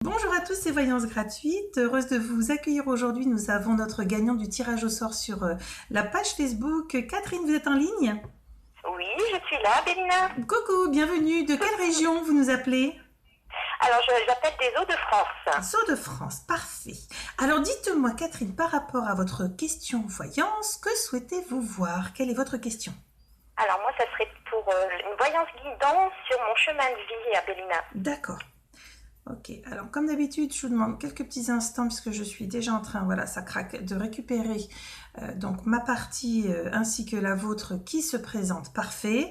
Bonjour à tous, c'est Voyance Gratuite. Heureuse de vous accueillir aujourd'hui. Nous avons notre gagnant du tirage au sort sur la page Facebook. Catherine, vous êtes en ligne? Oui, je suis là, Bélina. Coucou, bienvenue. De quelle région vous nous appelez? Alors, j'appelle des Hauts-de-France. Hauts-de-France, parfait. Alors dites-moi Catherine, par rapport à votre question voyance, que souhaitez-vous voir? Quelle est votre question? Alors, moi, ça serait pour une voyance guidance sur mon chemin de vie à Bélina. D'accord. Ok, alors comme d'habitude, je vous demande quelques petits instants puisque je suis déjà en train, voilà, ça craque, de récupérer donc ma partie ainsi que la vôtre qui se présente. Parfait.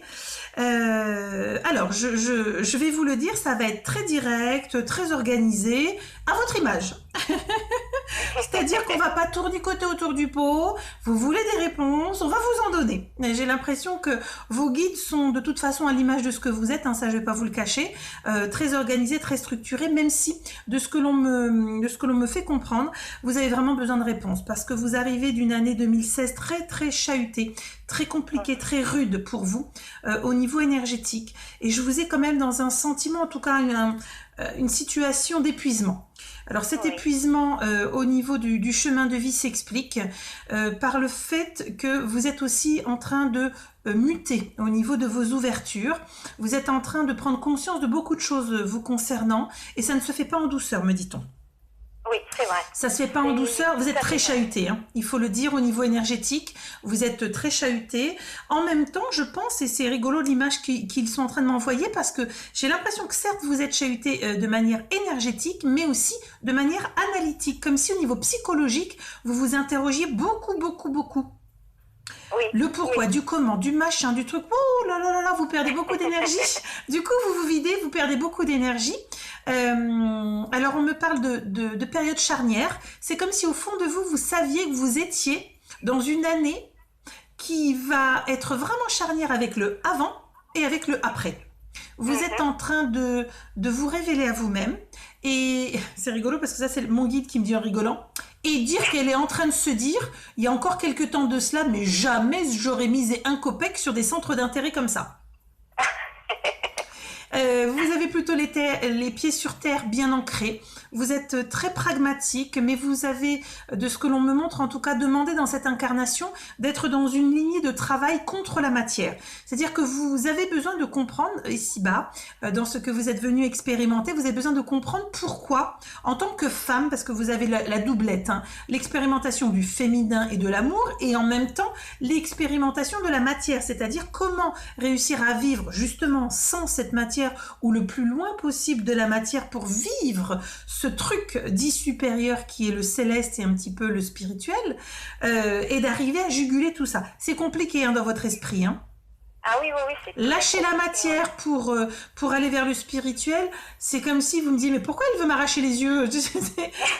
Alors, je vais vous le dire, ça va être très direct, très organisé, à votre image. C'est-à-dire qu'on va pas tournicoter autour du pot, vous voulez des réponses, on va vous en donner. J'ai l'impression que vos guides sont de toute façon à l'image de ce que vous êtes, hein, ça je vais pas vous le cacher, très organisés, très structurés, même si de ce que l'on me fait comprendre, vous avez vraiment besoin de réponses, parce que vous arrivez d'une année 2016 très chahutée, très compliquée, très rude pour vous, au niveau énergétique. Et je vous ai quand même dans un sentiment, en tout cas une situation d'épuisement. Alors cet épuisement au niveau du chemin de vie s'explique par le fait que vous êtes aussi en train de muter au niveau de vos ouvertures. Vous êtes en train de prendre conscience de beaucoup de choses vous concernant et ça ne se fait pas en douceur, me dit-on. Oui, c'est vrai. Ça se fait pas en douceur, vous êtes très chahuté, hein. Il faut le dire au niveau énergétique, vous êtes très chahuté. En même temps, je pense, et c'est rigolo l'image qu'ils sont en train de m'envoyer, parce que j'ai l'impression que certes vous êtes chahuté de manière énergétique, mais aussi de manière analytique, comme si au niveau psychologique, vous vous interrogiez beaucoup. Oui, le pourquoi, oui. du comment, du machin, du truc, oh là, vous perdez beaucoup d'énergie. Du coup, vous vous videz, vous perdez beaucoup d'énergie. Alors, on me parle de période charnière. C'est comme si au fond de vous, vous saviez que vous étiez dans une année qui va être vraiment charnière avec le avant et avec le après. Vous êtes en train de vous révéler à vous-même. Et c'est rigolo parce que ça, c'est mon guide qui me dit en rigolant. Et dire qu'elle est en train de se dire, il y a encore quelques temps de cela, mais jamais j'aurais misé un copec sur des centres d'intérêt comme ça. Vous avez plutôt les pieds sur terre bien ancrés. Vous êtes très pragmatique, mais vous avez, de ce que l'on me montre en tout cas, demandé dans cette incarnation d'être dans une lignée de travail contre la matière. C'est-à-dire que vous avez besoin de comprendre, ici-bas, dans ce que vous êtes venu expérimenter, vous avez besoin de comprendre pourquoi, en tant que femme, parce que vous avez la doublette, hein, l'expérimentation du féminin et de l'amour, et en même temps, l'expérimentation de la matière, c'est-à-dire comment réussir à vivre justement sans cette matière ou le plus loin possible de la matière pour vivre ce truc dit supérieur qui est le céleste et un petit peu le spirituel, et d'arriver à juguler tout ça. C'est compliqué hein, dans votre esprit, hein. Ah oui, c'est Lâcher la matière pour aller vers le spirituel, c'est comme si vous me disiez mais pourquoi elle veut m'arracher les yeux?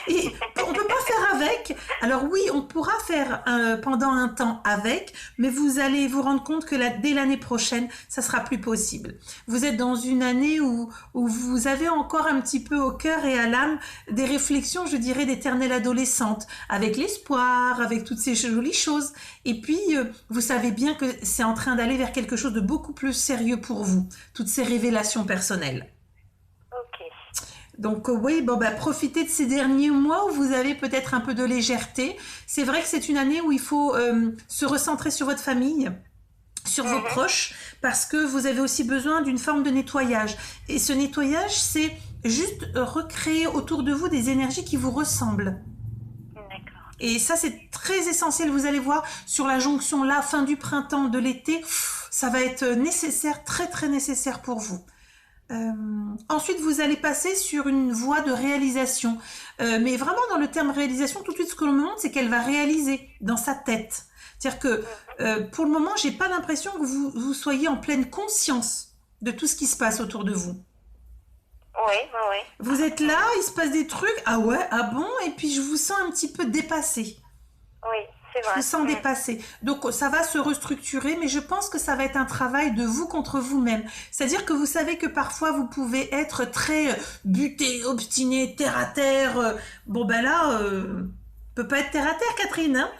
Et on peut pas faire avec. Alors oui, on pourra faire pendant un temps avec, mais vous allez vous rendre compte que dès l'année prochaine, ça sera plus possible. Vous êtes dans une année où vous avez encore un petit peu au cœur et à l'âme des réflexions, je dirais, d'éternelle adolescente, avec l'espoir, avec toutes ces jolies choses. Et puis, vous savez bien que c'est en train d'aller vers quelque chose de beaucoup plus sérieux pour vous, toutes ces révélations personnelles. Ok. Donc oui, profitez de ces derniers mois où vous avez peut-être un peu de légèreté. C'est vrai que c'est une année où il faut se recentrer sur votre famille, sur vos proches, parce que vous avez aussi besoin d'une forme de nettoyage. Et ce nettoyage, c'est juste recréer autour de vous des énergies qui vous ressemblent. Et ça, c'est très essentiel. Vous allez voir, sur la jonction là, fin du printemps, de l'été, ça va être nécessaire, très nécessaire pour vous. Ensuite, vous allez passer sur une voie de réalisation. Mais vraiment, dans le terme réalisation, tout de suite, ce que l'on me montre, c'est qu'elle va réaliser dans sa tête. C'est-à-dire que, pour le moment, j'ai pas l'impression que vous soyez en pleine conscience de tout ce qui se passe autour de vous. Oui. Vous êtes là, il se passe des trucs, ah ouais, ah bon, et puis je vous sens un petit peu dépassé. Oui, c'est vrai. Je vous sens dépassé. Donc ça va se restructurer, mais je pense que ça va être un travail de vous contre vous-même. C'est-à-dire que vous savez que parfois vous pouvez être très buté, obstiné, terre à terre. Bon ben là, peut pas être terre à terre, Catherine. Hein.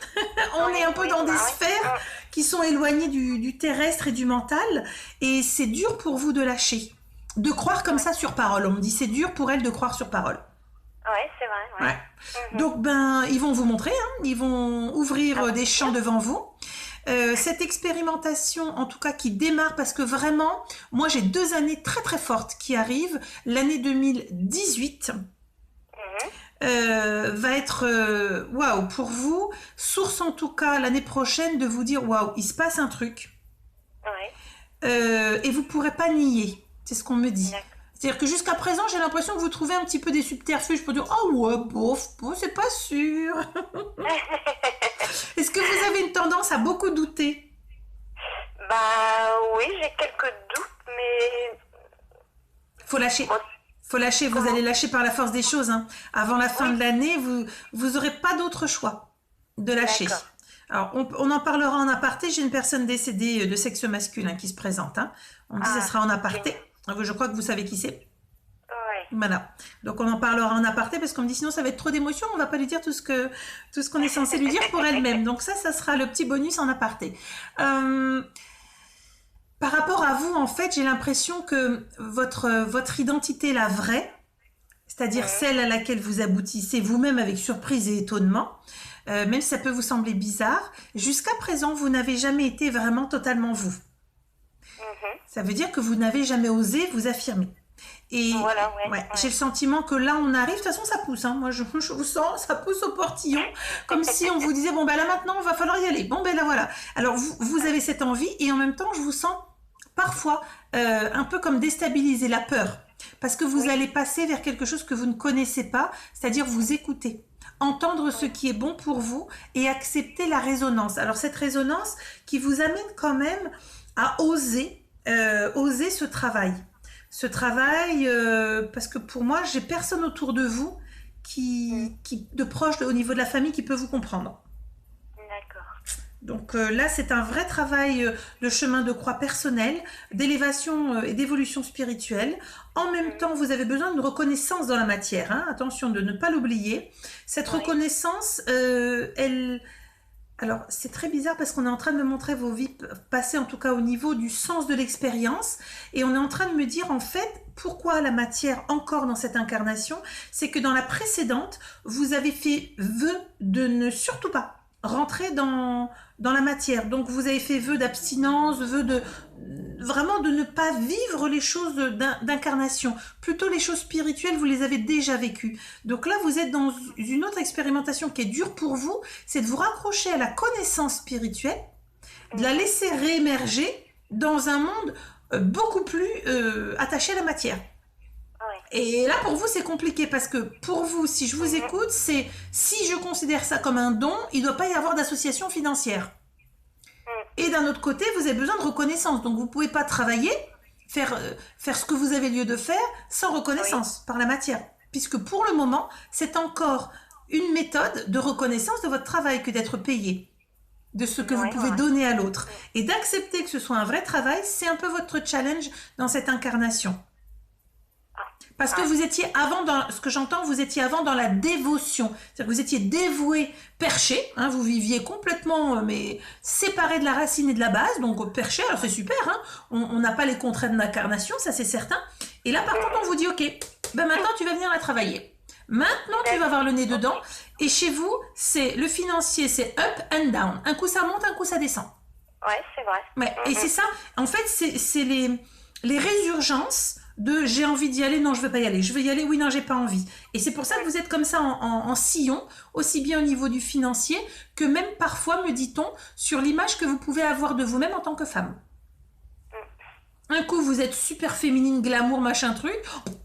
On est un peu dans des sphères qui sont éloignées du terrestre et du mental, et c'est dur pour vous de lâcher. De croire comme ça sur parole. On me dit c'est dur pour elle de croire sur parole. Ouais, c'est vrai, ouais. Ouais. Donc, ben, ils vont vous montrer, hein, ils vont ouvrir des champs devant vous. Cette expérimentation, en tout cas, qui démarre, parce que vraiment, moi, j'ai 2 années très très fortes qui arrivent. L'année 2018 va être, waouh, pour vous, source en tout cas, l'année prochaine, de vous dire, waouh, il se passe un truc. Et vous ne pourrez pas nier. C'est ce qu'on me dit. C'est-à-dire que jusqu'à présent, j'ai l'impression que vous trouvez un petit peu des subterfuges pour dire « Oh ouais, bof, c'est pas sûr. » Est-ce que vous avez une tendance à beaucoup douter? Bah oui, j'ai quelques doutes, mais... Faut lâcher. Bon, Faut lâcher. Vous allez lâcher par la force des choses. Hein. Avant la fin de l'année, vous aurez pas d'autre choix de lâcher. Alors, on en parlera en aparté. J'ai une personne décédée de sexe masculin qui se présente. Hein. On dit que ça sera en aparté. Je crois que vous savez qui c'est. Voilà. Donc, on en parlera en aparté parce qu'on me dit sinon ça va être trop d'émotions. On va pas lui dire tout ce qu'on est censé lui dire pour elle-même. Donc, ça sera le petit bonus en aparté. Par rapport à vous, en fait, j'ai l'impression que votre identité, la vraie, c'est-à-dire celle à laquelle vous aboutissez vous-même avec surprise et étonnement, même si ça peut vous sembler bizarre, jusqu'à présent, vous n'avez jamais été vraiment totalement vous. Ça veut dire que vous n'avez jamais osé vous affirmer. Et voilà, j'ai le sentiment que là, on arrive, de toute façon, ça pousse. Hein. Moi, je vous sens, ça pousse au portillon, comme si on vous disait, bon, ben là, maintenant, il va falloir y aller. Bon, ben là, voilà. Alors, vous avez cette envie et en même temps, je vous sens parfois un peu comme déstabiliser la peur. Parce que vous allez passer vers quelque chose que vous ne connaissez pas, c'est-à-dire vous écouter, entendre ce qui est bon pour vous et accepter la résonance. Alors, cette résonance qui vous amène quand même à oser ce travail. Ce travail, parce que pour moi, j'ai personne autour de vous qui de proche au niveau de la famille qui peut vous comprendre. D'accord. Donc là, c'est un vrai travail de chemin de croix personnel, d'élévation et d'évolution spirituelle. En même temps, vous avez besoin d'une reconnaissance dans la matière. Hein. Attention de ne pas l'oublier. Cette reconnaissance, alors, c'est très bizarre parce qu'on est en train de me montrer vos vies passées, en tout cas au niveau du sens de l'expérience. Et on est en train de me dire, en fait, pourquoi la matière encore dans cette incarnation? C'est que dans la précédente, vous avez fait vœu de ne surtout pas rentrer dans la matière. Donc, vous avez fait vœu d'abstinence, vœu de vraiment de ne pas vivre les choses d'incarnation. Plutôt les choses spirituelles, vous les avez déjà vécues. Donc là, vous êtes dans une autre expérimentation qui est dure pour vous, c'est de vous raccrocher à la connaissance spirituelle, de la laisser réémerger dans un monde beaucoup plus attaché à la matière. Et là, pour vous, c'est compliqué parce que pour vous, si je vous écoute, c'est si je considère ça comme un don, il ne doit pas y avoir d'association financière. Et d'un autre côté, vous avez besoin de reconnaissance. Donc, vous ne pouvez pas travailler, faire ce que vous avez lieu de faire sans reconnaissance par la matière. Puisque pour le moment, c'est encore une méthode de reconnaissance de votre travail que d'être payé, de ce que vous pouvez donner à l'autre. Et d'accepter que ce soit un vrai travail, c'est un peu votre challenge dans cette incarnation. Parce que vous étiez avant, ce que j'entends, vous étiez avant dans la dévotion. C'est-à-dire que vous étiez dévoué, perché, hein, vous viviez complètement mais séparé de la racine et de la base, donc perché, alors c'est super, hein, on n'a pas les contraintes d'incarnation, ça c'est certain. Et là par contre on vous dit, ok, ben maintenant tu vas venir la travailler. Maintenant tu vas avoir le nez dedans, et chez vous, c'est le financier, c'est up and down. Un coup ça monte, un coup ça descend. Ouais, c'est vrai. Ouais, et c'est ça, en fait, c'est les résurgences de j'ai envie d'y aller, non je veux pas y aller, je veux y aller, oui non j'ai pas envie. Et c'est pour ça que vous êtes comme ça en sillon, aussi bien au niveau du financier que même parfois, me dit-on, sur l'image que vous pouvez avoir de vous-même en tant que femme. Un coup vous êtes super féminine, glamour, machin truc,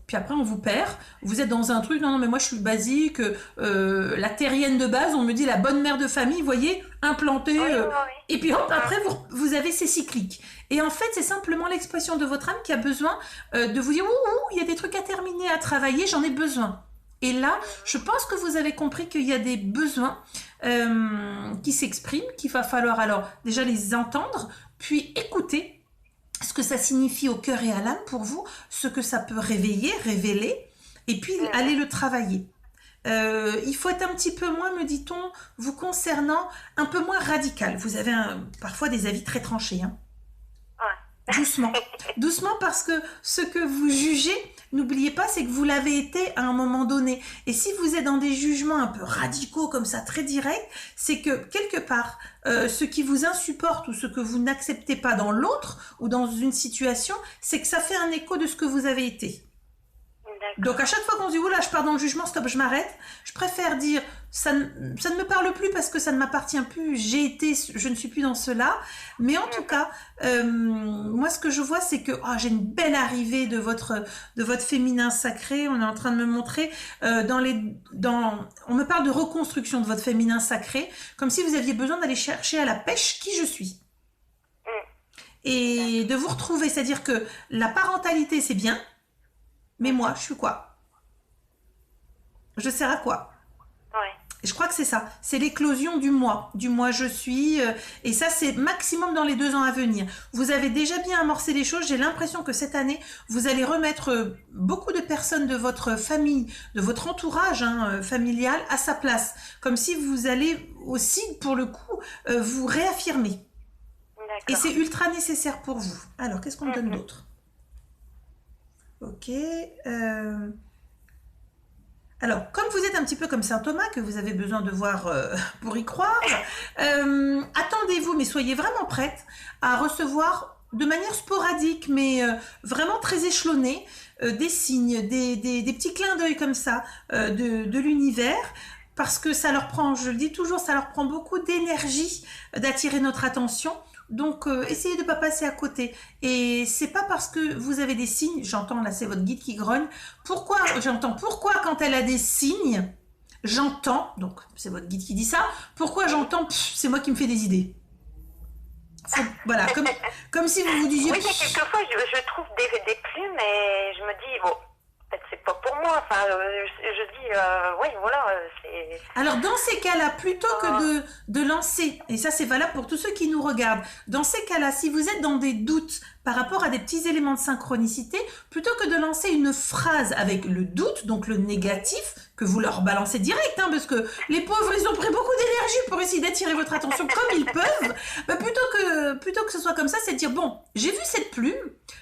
puis après on vous perd, vous êtes dans un truc, non mais moi je suis basique, la terrienne de base, on me dit la bonne mère de famille, vous voyez, implantée, et puis hop, après vous avez ces cycliques. Et en fait, c'est simplement l'expression de votre âme qui a besoin de vous dire « il y a des trucs à terminer, à travailler, j'en ai besoin ». Et là, je pense que vous avez compris qu'il y a des besoins qui s'expriment, qu'il va falloir alors déjà les entendre, puis écouter ce que ça signifie au cœur et à l'âme pour vous, ce que ça peut réveiller, révéler, et puis aller le travailler. Il faut être un petit peu moins, me dit-on, vous concernant, un peu moins radical. Vous avez parfois des avis très tranchés, hein. Doucement. Doucement parce que ce que vous jugez, n'oubliez pas, c'est que vous l'avez été à un moment donné. Et si vous êtes dans des jugements un peu radicaux comme ça, très directs, c'est que quelque part, ce qui vous insupporte ou ce que vous n'acceptez pas dans l'autre ou dans une situation, c'est que ça fait un écho de ce que vous avez été. Donc à chaque fois qu'on se dit oula, je pars dans le jugement, stop, je m'arrête, je préfère dire ça ne me parle plus parce que ça ne m'appartient plus, je ne suis plus dans cela. Mais en tout cas, moi ce que je vois, c'est que j'ai une belle arrivée de votre féminin sacré. On est en train de me montrer on me parle de reconstruction de votre féminin sacré, comme si vous aviez besoin d'aller chercher à la pêche qui je suis. Et de vous retrouver, c'est-à-dire que la parentalité c'est bien. Mais moi, je suis quoi? Je sers à quoi? Ouais. Et je crois que c'est ça. C'est l'éclosion du moi. Du moi je suis. Et ça, c'est maximum dans les 2 ans à venir. Vous avez déjà bien amorcé les choses. J'ai l'impression que cette année, vous allez remettre beaucoup de personnes de votre famille, de votre entourage familial à sa place. Comme si vous allez aussi, pour le coup, vous réaffirmer. Et c'est ultra nécessaire pour vous. Alors, qu'est-ce qu'on me donne d'autre? Ok. Alors, comme vous êtes un petit peu comme Saint Thomas, que vous avez besoin de voir pour y croire, attendez-vous, mais soyez vraiment prête à recevoir de manière sporadique, mais vraiment très échelonnée, des signes, des petits clins d'œil comme ça de l'univers. Parce que ça leur prend, je le dis toujours, ça leur prend beaucoup d'énergie d'attirer notre attention. Donc, essayez de ne pas passer à côté. Et c'est pas parce que vous avez des signes, j'entends là, c'est votre guide qui grogne. Pourquoi quand elle a des signes, j'entends, donc c'est votre guide qui dit ça, pourquoi j'entends, c'est moi qui me fais des idées. Voilà, comme si vous vous disiez... Oui, quelquefois, je trouve des plumes et je me dis, bon, peut-être c'est pas pour moi. Enfin, je dis, oui, voilà, c'est... Alors, dans ces cas-là, plutôt que de lancer, et ça c'est valable pour tous ceux qui nous regardent, dans ces cas-là, si vous êtes dans des doutes par rapport à des petits éléments de synchronicité, plutôt que de lancer une phrase avec le doute, donc le négatif, que vous leur balancez direct, parce que les pauvres, ils ont pris beaucoup d'énergie pour essayer d'attirer votre attention comme ils peuvent, plutôt que ce soit comme ça, c'est de dire, bon, j'ai vu cette plume,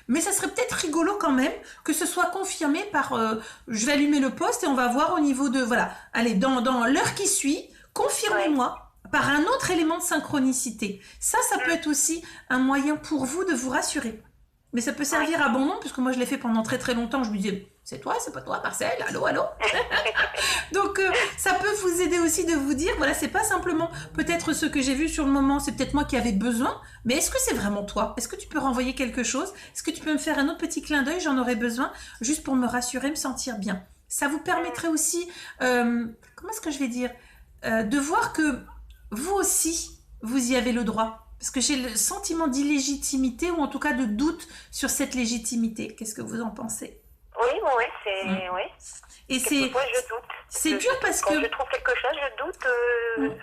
mais ça serait peut-être rigolo quand même que ce soit confirmé par, je vais allumer le poste et on va voir au niveau de, voilà, allez, dans l'heure qui suit, confirmez-moi par un autre élément de synchronicité. Ça peut être aussi un moyen pour vous de vous rassurer. Mais ça peut servir à bon nombre, puisque moi je l'ai fait pendant très très longtemps, je me disais, c'est toi, c'est pas toi, Marcel, allô, allô. Donc ça peut vous aider aussi de vous dire, voilà, c'est pas simplement peut-être ce que j'ai vu sur le moment, c'est peut-être moi qui avais besoin, mais est-ce que c'est vraiment toi? Est-ce que tu peux renvoyer quelque chose? Est-ce que tu peux me faire un autre petit clin d'œil? J'en aurais besoin, juste pour me rassurer, me sentir bien. Ça vous permettrait aussi, comment est-ce que je vais dire, de voir que vous aussi, vous y avez le droit. Parce que j'ai le sentiment d'illégitimité ou en tout cas de doute sur cette légitimité. Qu'est-ce que vous en pensez? Oui, c'est... Oui. Et quelquefois, je doute. C'est dur parce que... Quand je trouve quelque chose, je doute...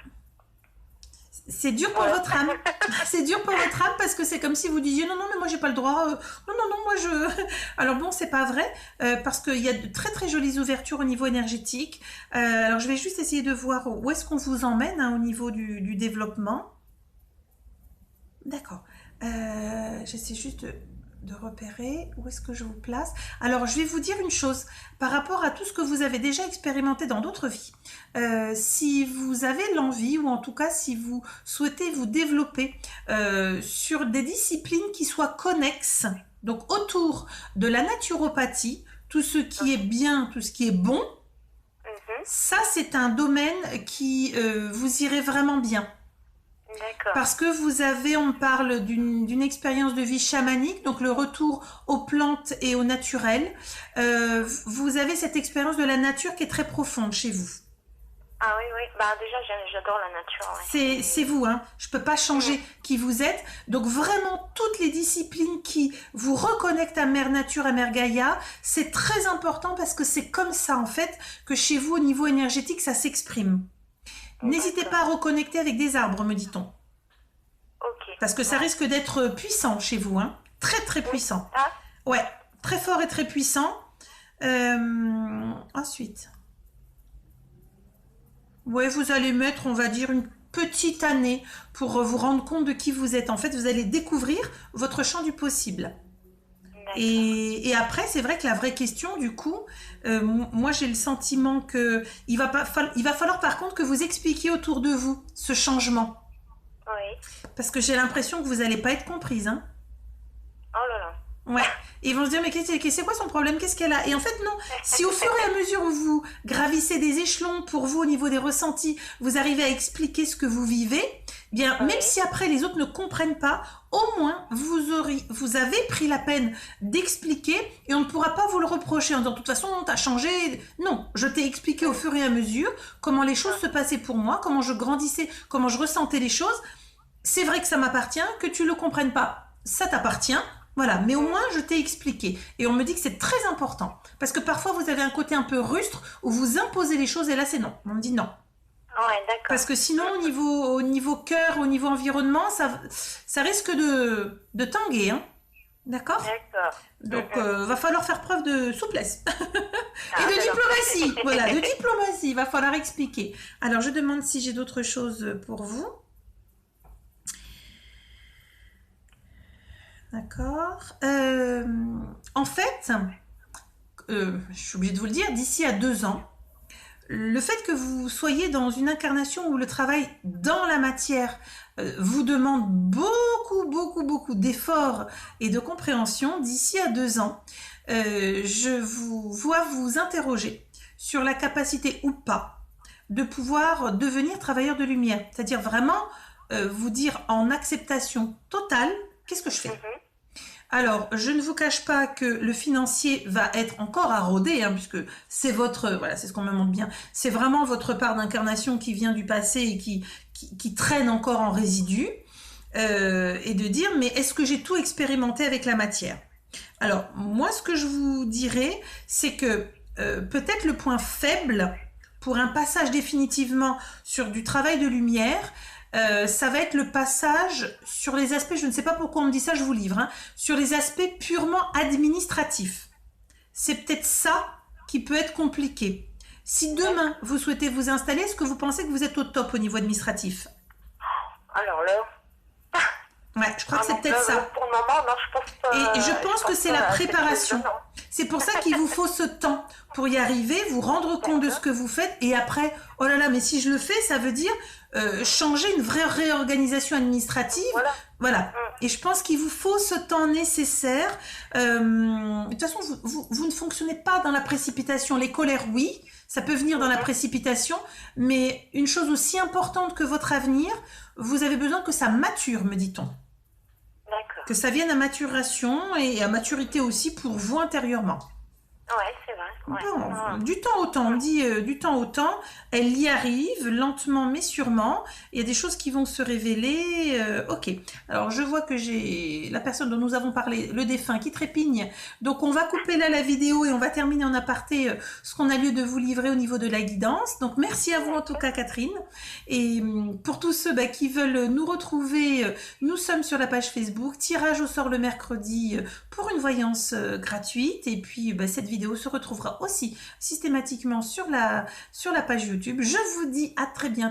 C'est dur pour votre âme. C'est dur pour votre âme parce que c'est comme si vous disiez non, mais moi j'ai pas le droit. Non, moi je... Alors bon, c'est pas vrai parce qu'il y a de très très jolies ouvertures au niveau énergétique. Alors je vais juste essayer de voir où est-ce qu'on vous emmène au niveau du développement. D'accord. J'essaie juste de repérer où est-ce que je vous place. Alors, je vais vous dire une chose par rapport à tout ce que vous avez déjà expérimenté dans d'autres vies. Si vous avez l'envie, ou en tout cas si vous souhaitez vous développer sur des disciplines qui soient connexes, donc autour de la naturopathie, tout ce qui est bien, tout ce qui est bon, ça c'est un domaine qui vous irait vraiment bien. Parce que vous avez, on parle d'une expérience de vie chamanique, donc le retour aux plantes et au naturel. Vous avez cette expérience de la nature qui est très profonde chez vous. Ah oui. Bah déjà, j'adore la nature. Ouais. C'est vous, Je peux pas changer qui vous êtes. Donc vraiment, toutes les disciplines qui vous reconnectent à Mère Nature, à Mère Gaïa, c'est très important parce que c'est comme ça, en fait, que chez vous, au niveau énergétique, ça s'exprime. N'hésitez pas à reconnecter avec des arbres, me dit-on. Ok. Parce que ça risque d'être puissant chez vous, Très très puissant. Ah. Ouais, très fort et très puissant. Ensuite. Ouais, vous allez mettre, on va dire, une petite année pour vous rendre compte de qui vous êtes. En fait, vous allez découvrir votre champ du possible. Et après, c'est vrai que la vraie question, du coup, moi j'ai le sentiment que il va falloir par contre que vous expliquiez autour de vous ce changement. Oui. Parce que j'ai l'impression que vous n'allez pas être comprise, hein. Oh là là. Ouais. Et ils vont se dire, mais c'est quoi son problème? Qu'est-ce qu'elle a? Et en fait, non. Si au fur et à mesure où vous gravissez des échelons pour vous au niveau des ressentis, vous arrivez à expliquer ce que vous vivez, bien, même si après les autres ne comprennent pas, au moins vous avez pris la peine d'expliquer et on ne pourra pas vous le reprocher en disant, de toute façon, t'as changé. Non, je t'ai expliqué au fur et à mesure comment les choses se passaient pour moi, comment je grandissais, comment je ressentais les choses. C'est vrai que ça m'appartient, que tu le comprennes pas, ça t'appartient. Voilà, mais au moins je t'ai expliqué. Et on me dit que c'est très important. Parce que parfois vous avez un côté un peu rustre où vous imposez les choses et là c'est non. On me dit non. Ouais, d'accord. Parce que sinon au niveau cœur, au niveau environnement, ça risque de tanguer. Hein. D'accord? D'accord. Donc va falloir faire preuve de souplesse. Et de diplomatie. Voilà, de diplomatie. Va falloir expliquer. Alors je demande si j'ai d'autres choses pour vous. D'accord. En fait, je suis obligée de vous le dire, d'ici à 2 ans, le fait que vous soyez dans une incarnation où le travail dans la matière vous demande beaucoup d'efforts et de compréhension, d'ici à 2 ans, je vous vois vous interroger sur la capacité ou pas de pouvoir devenir travailleur de lumière. C'est-à-dire vraiment vous dire en acceptation totale, qu'est-ce que je fais? Alors, je ne vous cache pas que le financier va être encore à rôder, hein, puisque c'est votre, voilà, c'est ce qu'on me montre bien, c'est vraiment votre part d'incarnation qui vient du passé et qui traîne encore en résidu, et de dire, mais est-ce que j'ai tout expérimenté avec la matière? Alors, moi, ce que je vous dirais, c'est que peut-être le point faible pour un passage définitivement sur du travail de lumière, ça va être le passage sur les aspects, je ne sais pas pourquoi on me dit ça, je vous livre, hein, sur les aspects purement administratifs. C'est peut-être ça qui peut être compliqué. Si demain vous souhaitez vous installer, est-ce que vous pensez que vous êtes au top au niveau administratif? Alors là... Ouais, je crois que c'est peut-être ça. Pour le moment, non, je pense pas. Et je pense que c'est la préparation. C'est pour ça qu'il vous faut ce temps pour y arriver, vous rendre compte de ce que vous faites et après, oh là là, mais si je le fais, ça veut dire changer une vraie réorganisation administrative. Voilà. Et je pense qu'il vous faut ce temps nécessaire. De toute façon, vous ne fonctionnez pas dans la précipitation. Les colères, oui, ça peut venir dans la précipitation, mais une chose aussi importante que votre avenir, vous avez besoin que ça mature, me dit-on. Que ça vienne à maturation et à maturité aussi pour vous intérieurement. Ouais, c'est vrai. Ouais. Bon, du temps au temps, on dit du temps au temps, elle y arrive lentement mais sûrement. Il y a des choses qui vont se révéler. Ok, alors je vois que j'ai la personne dont nous avons parlé, le défunt, qui trépigne. Donc on va couper là la vidéo et on va terminer en aparté ce qu'on a lieu de vous livrer au niveau de la guidance. Donc merci à vous en tout cas Catherine. Et pour tous ceux qui veulent nous retrouver, nous sommes sur la page Facebook, tirage au sort le mercredi pour une voyance gratuite. Et puis cette vidéo se retrouvera aussi systématiquement sur la page YouTube. Je vous dis à très bientôt.